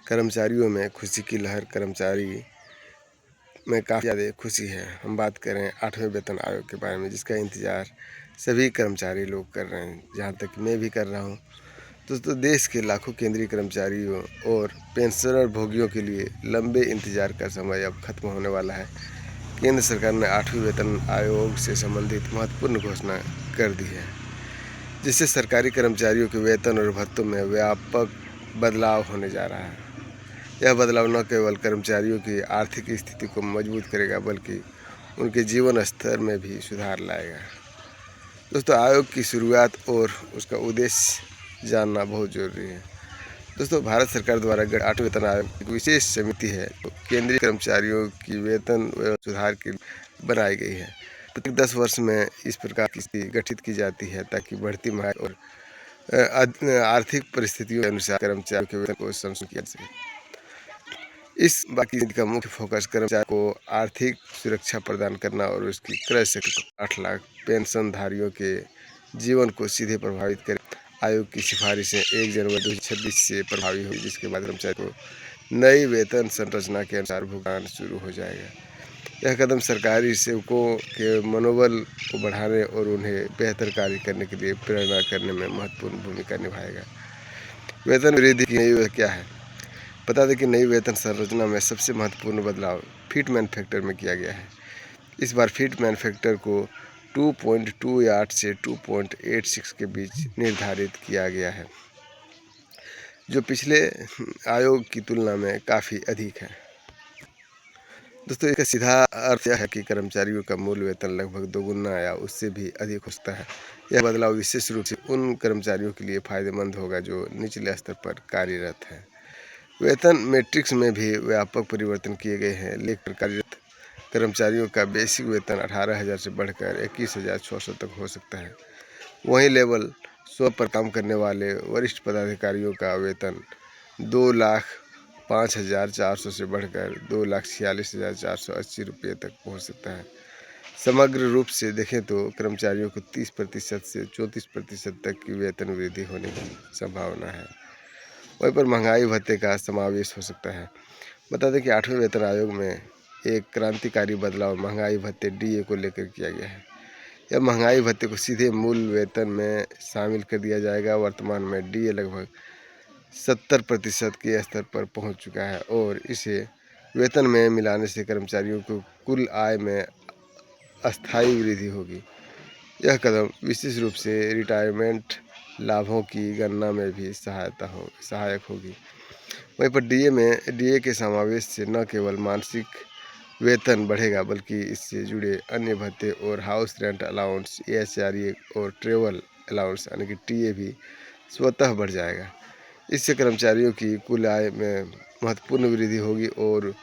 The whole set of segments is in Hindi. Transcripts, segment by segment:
कर्मचारियों में खुशी की लहर। कर्मचारी में काफ़ी ज़्यादा खुशी है। हम बात करें 8वें वेतन आयोग के बारे में, जिसका इंतज़ार सभी कर्मचारी लोग कर रहे हैं, जहाँ तक मैं भी कर रहा हूँ। दोस्तों, देश के लाखों केंद्रीय कर्मचारियों और पेंशनर भोगियों के लिए लंबे इंतजार का समय अब खत्म होने वाला है। केंद्र सरकार ने 8वें वेतन आयोग से संबंधित महत्वपूर्ण घोषणा कर दी है, जिससे सरकारी कर्मचारियों के वेतन और भत्तों में व्यापक बदलाव होने जा रहा है। यह बदलाव न केवल कर्मचारियों की आर्थिक स्थिति को मजबूत करेगा, बल्कि उनके जीवन स्तर में भी सुधार लाएगा। दोस्तों, आयोग की शुरुआत और उसका उद्देश्य जानना बहुत जरूरी है। दोस्तों, भारत सरकार द्वारा गठित 8वें वेतन आयोग एक विशेष समिति है जो केंद्रीय कर्मचारियों की वेतन सुधार के लिए बनाई गई है। प्रत्येक 10 वर्ष में इस प्रकार की समिति गठित की जाती है, ताकि बढ़ती महंगाई और आर्थिक परिस्थितियों के अनुसार कर्मचारियों के वेतन को संशोधित किया जा सके। इस बाकी का मुख्य फोकस कर्मचारी को आर्थिक सुरक्षा प्रदान करना और उसकी क्रय शक्ति को 8 लाख पेंशनधारियों के जीवन को सीधे प्रभावित करे। आयोग की सिफारिशें 1 जनवरी 2026 से प्रभावी होगी, जिसके बाद कर्मचारी को नई वेतन संरचना के अनुसार भुगतान शुरू हो जाएगा। यह कदम सरकारी सेवकों के मनोबल को बढ़ाने और उन्हें बेहतर कार्य करने के लिए प्रेरणा करने में महत्वपूर्ण भूमिका निभाएगा। वेतन वृद्धि की नई क्या है? बता दें कि नई वेतन संरचना में सबसे महत्वपूर्ण बदलाव फिटमैन फैक्टर में किया गया है। इस बार फिटमैन फैक्टर को 2.28 से 2.86 के बीच निर्धारित किया गया है, जो पिछले आयोग की तुलना में काफ़ी अधिक है। दोस्तों, इसका सीधा अर्थ यह है कि कर्मचारियों का मूल वेतन लगभग दोगुना या उससे भी अधिक हो सकता है। यह बदलाव विशेष रूप से उन कर्मचारियों के लिए फायदेमंद होगा जो निचले स्तर पर कार्यरत हैं। वेतन मैट्रिक्स में भी व्यापक परिवर्तन किए गए हैं, लेकिन कार्यरत कर्मचारियों का बेसिक वेतन 18,000 से बढ़कर 21,600 तक हो सकता है। वहीं लेवल 100 पर काम करने वाले वरिष्ठ पदाधिकारियों का वेतन 2,05,400 से बढ़कर 2,46,480 रुपये तक पहुँच सकता है। समग्र रूप से देखें तो कर्मचारियों को 30% से 34% तक की वेतन वृद्धि होने की संभावना है। वहीं पर महंगाई भत्ते का समावेश हो सकता है। बता दें कि 8वें वेतन आयोग में एक क्रांतिकारी बदलाव महंगाई भत्ते डीए को लेकर किया गया है। यह महंगाई भत्ते को सीधे मूल वेतन में शामिल कर दिया जाएगा। वर्तमान में डीए लगभग 70% के स्तर पर पहुंच चुका है और इसे वेतन में मिलाने से कर्मचारियों को कुल आय में अस्थायी वृद्धि होगी। यह कदम विशेष रूप से रिटायरमेंट लाभों की गणना में भी सहायक होगी। वहीं पर डीए के समावेश से न केवल मासिक वेतन बढ़ेगा, बल्कि इससे जुड़े अन्य भत्ते और हाउस रेंट अलाउंस, एएचआरए और ट्रेवल अलाउंस यानी कि टीए भी स्वतः बढ़ जाएगा। इससे कर्मचारियों की कुल आय में महत्वपूर्ण वृद्धि होगी और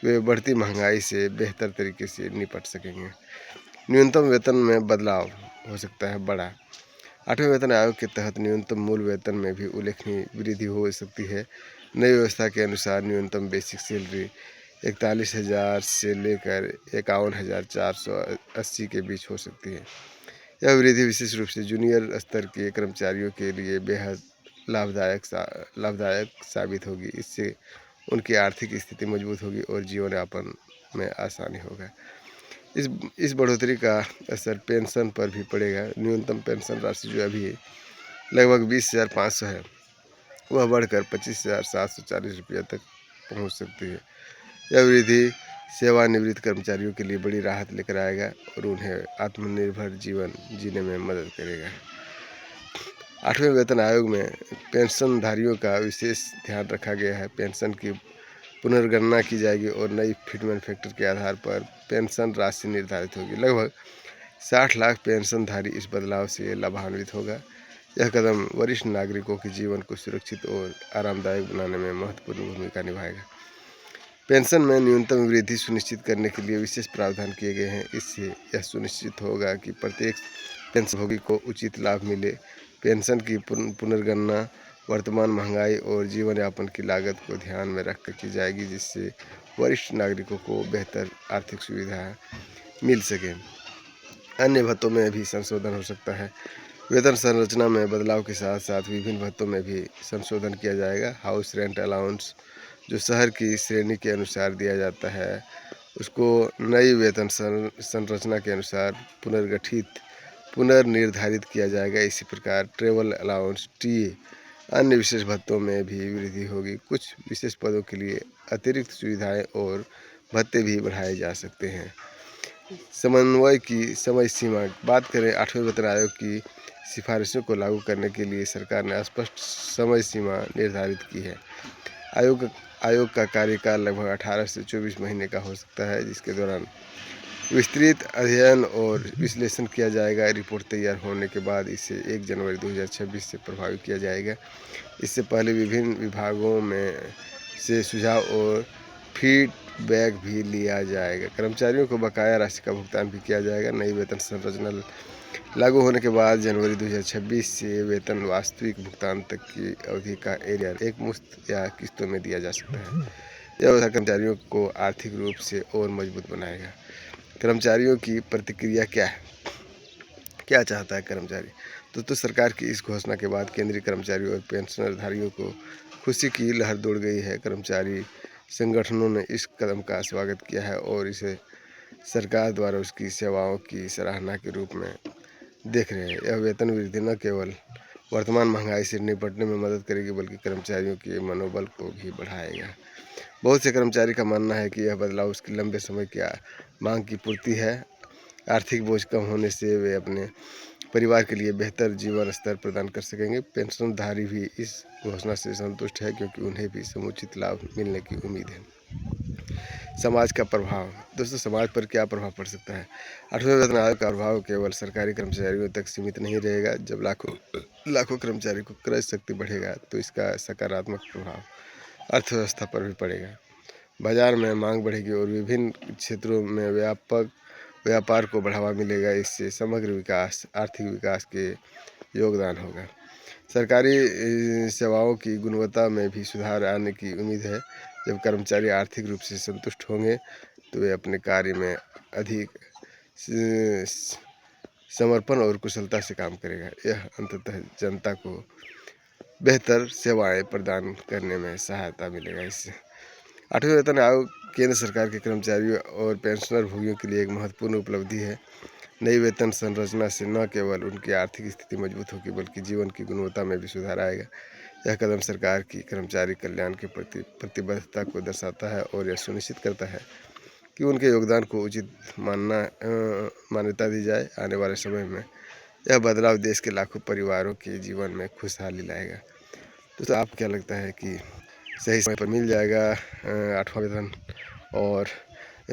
वे बढ़ती महंगाई से बेहतर तरीके से निपट सकेंगे। न्यूनतम वेतन में बदलाव हो सकता है बड़ा। 8वें वेतन आयोग के तहत न्यूनतम मूल वेतन में भी उल्लेखनीय वृद्धि हो सकती है। नई व्यवस्था के अनुसार न्यूनतम बेसिक सैलरी 41,000 से लेकर 51,480 के बीच हो सकती है। यह वृद्धि विशेष रूप से जूनियर स्तर के कर्मचारियों के लिए बेहद लाभदायक साबित होगी। इससे उनकी आर्थिक स्थिति मजबूत होगी और जीवन यापन में आसानी होगा। इस बढ़ोतरी का असर पेंशन पर भी पड़ेगा। न्यूनतम पेंशन राशि जो अभी लगभग 20,500 है, वह बढ़कर 25,740 रुपये तक पहुंच सकती है। यह वृद्धि सेवानिवृत्त कर्मचारियों के लिए बड़ी राहत लेकर आएगा और उन्हें आत्मनिर्भर जीवन जीने में मदद करेगा। 8वें वेतन आयोग में पेंशनधारियों का विशेष ध्यान रखा गया है। पेंशन की पुनर्गणना की जाएगी और नई फिटमैन फैक्टर के आधार पर पेंशन राशि निर्धारित होगी। लगभग 60 लाख पेंशनधारी इस बदलाव से लाभान्वित होगा। यह कदम वरिष्ठ नागरिकों के जीवन को सुरक्षित और आरामदायक बनाने में महत्वपूर्ण भूमिका निभाएगा। पेंशन में न्यूनतम वृद्धि सुनिश्चित करने के लिए विशेष प्रावधान किए गए हैं। इससे यह सुनिश्चित होगा कि प्रत्येक पेंशनभोगी को उचित लाभ मिले। पेंशन की पुनर्गणना वर्तमान महंगाई और जीवन यापन की लागत को ध्यान में रखकर की जाएगी, जिससे वरिष्ठ नागरिकों को बेहतर आर्थिक सुविधा मिल सके। अन्य भत्तों में भी संशोधन हो सकता है। वेतन संरचना में बदलाव के साथ साथ विभिन्न भत्तों में भी संशोधन किया जाएगा। हाउस रेंट अलाउंस जो शहर की श्रेणी के अनुसार दिया जाता है उसको नई वेतन संरचना के अनुसार पुनर्निर्धारित किया जाएगा। इसी प्रकार ट्रेवल अलाउंस, टीए, अन्य विशेष भत्तों में भी वृद्धि होगी। कुछ विशेष पदों के लिए अतिरिक्त सुविधाएं और भत्ते भी बढ़ाए जा सकते हैं। समन्वय की समय सीमा बात करें, 8वें वेतन आयोग की सिफारिशों को लागू करने के लिए सरकार ने स्पष्ट समय सीमा निर्धारित की है। आयोग का कार्यकाल लगभग 18 से 24 महीने का हो सकता है, जिसके दौरान विस्तृत अध्ययन और विश्लेषण किया जाएगा। रिपोर्ट तैयार होने के बाद इसे 1 जनवरी 2026 से प्रभावी किया जाएगा। इससे पहले विभिन्न विभागों में से सुझाव और फीडबैक भी लिया जाएगा। कर्मचारियों को बकाया राशि का भुगतान भी किया जाएगा। नई वेतन संरचना लागू होने के बाद जनवरी 2026 से वेतन वास्तविक भुगतान तक की अवधि का एरियर एक मुश्त या किस्तों में दिया जा सकता है। यह व्यवस्था कर्मचारियों को आर्थिक रूप से और मजबूत बनाएगा। कर्मचारियों की प्रतिक्रिया क्या है, क्या चाहता है कर्मचारी? तो सरकार की इस घोषणा के बाद केंद्रीय कर्मचारियों और पेंशनधारियों को खुशी की लहर दौड़ गई है। कर्मचारी संगठनों ने इस कदम का स्वागत किया है और इसे सरकार द्वारा उसकी सेवाओं की सराहना के रूप में देख रहे हैं। यह वेतन वृद्धि न केवल वर्तमान महंगाई से निपटने में मदद करेगी बल्कि कर्मचारियों के मनोबल को भी बढ़ाएगा। बहुत से कर्मचारी का मानना है कि यह बदलाव उसकी लंबे समय की मांग की पूर्ति है। आर्थिक बोझ कम होने से वे अपने परिवार के लिए बेहतर जीवन स्तर प्रदान कर सकेंगे। पेंशनधारी भी इस घोषणा से संतुष्ट है क्योंकि उन्हें भी समुचित लाभ मिलने की उम्मीद है। समाज का प्रभाव, दोस्तों समाज पर क्या प्रभाव पड़ सकता है? 8वें वेतन आयोग का प्रभाव केवल सरकारी कर्मचारियों तक सीमित नहीं रहेगा। जब लाखों कर्मचारी को क्रय शक्ति बढ़ेगा तो इसका सकारात्मक प्रभाव अर्थव्यवस्था पर भी पड़ेगा। बाजार में मांग बढ़ेगी और विभिन्न क्षेत्रों में व्यापार को बढ़ावा मिलेगा। इससे समग्र विकास, आर्थिक विकास के योगदान होगा। सरकारी सेवाओं की गुणवत्ता में भी सुधार आने की उम्मीद है। जब कर्मचारी आर्थिक रूप से संतुष्ट होंगे तो वे अपने कार्य में अधिक समर्पण और कुशलता से काम करेगा। यह अंततः जनता को बेहतर सेवाएं प्रदान करने में सहायता मिलेगा। इससे 8वें वेतन आयोग केंद्र सरकार के कर्मचारियों और पेंशनर भोगियों के लिए एक महत्वपूर्ण उपलब्धि है। नई वेतन संरचना से न केवल उनकी आर्थिक स्थिति मजबूत होगी बल्कि जीवन की गुणवत्ता में भी सुधार आएगा। यह कदम सरकार की कर्मचारी कल्याण के प्रति प्रतिबद्धता को दर्शाता है और यह सुनिश्चित करता है कि उनके योगदान को उचित मान्यता दी जाए। आने वाले समय में यह बदलाव देश के लाखों परिवारों के जीवन में खुशहाली लाएगा। तो आप क्या लगता है कि सही समय पर मिल जाएगा 8वां वेतन और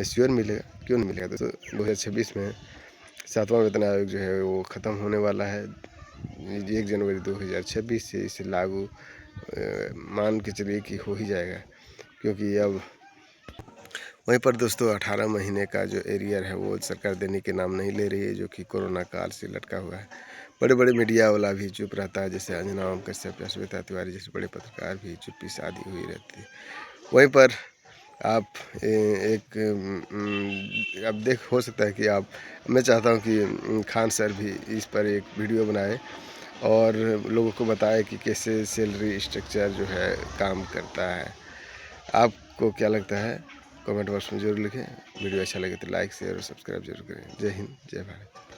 श्योर मिलेगा? क्यों नहीं मिलेगा? दोस्तों 2026 में 7वां वेतन आयोग जो है वो ख़त्म होने वाला है 1 जनवरी 2026 से। इसे लागू मान के चलिए कि हो ही जाएगा, क्योंकि अब वहीं पर दोस्तों 18 महीने का जो एरियर है वो सरकार देने के नाम नहीं ले रही है, जो कि कोरोना काल से लटका हुआ है। बड़े बड़े मीडिया वाला भी चुप रहता है, जैसे अंजना ओम कश्यप या श्वेता तिवारी जैसे बड़े पत्रकार भी चुप्पी साधी हुई रहती है। वहीं पर आप अब हो सकता है कि मैं चाहता हूं कि खान सर भी इस पर एक वीडियो बनाए और लोगों को बताए कि कैसे सैलरी स्ट्रक्चर जो है काम करता है। आपको क्या लगता है? कमेंट बॉक्स में जरूर लिखें। वीडियो अच्छा लगे तो लाइक, शेयर और सब्सक्राइब जरूर करें। जय हिंद, जय भारत।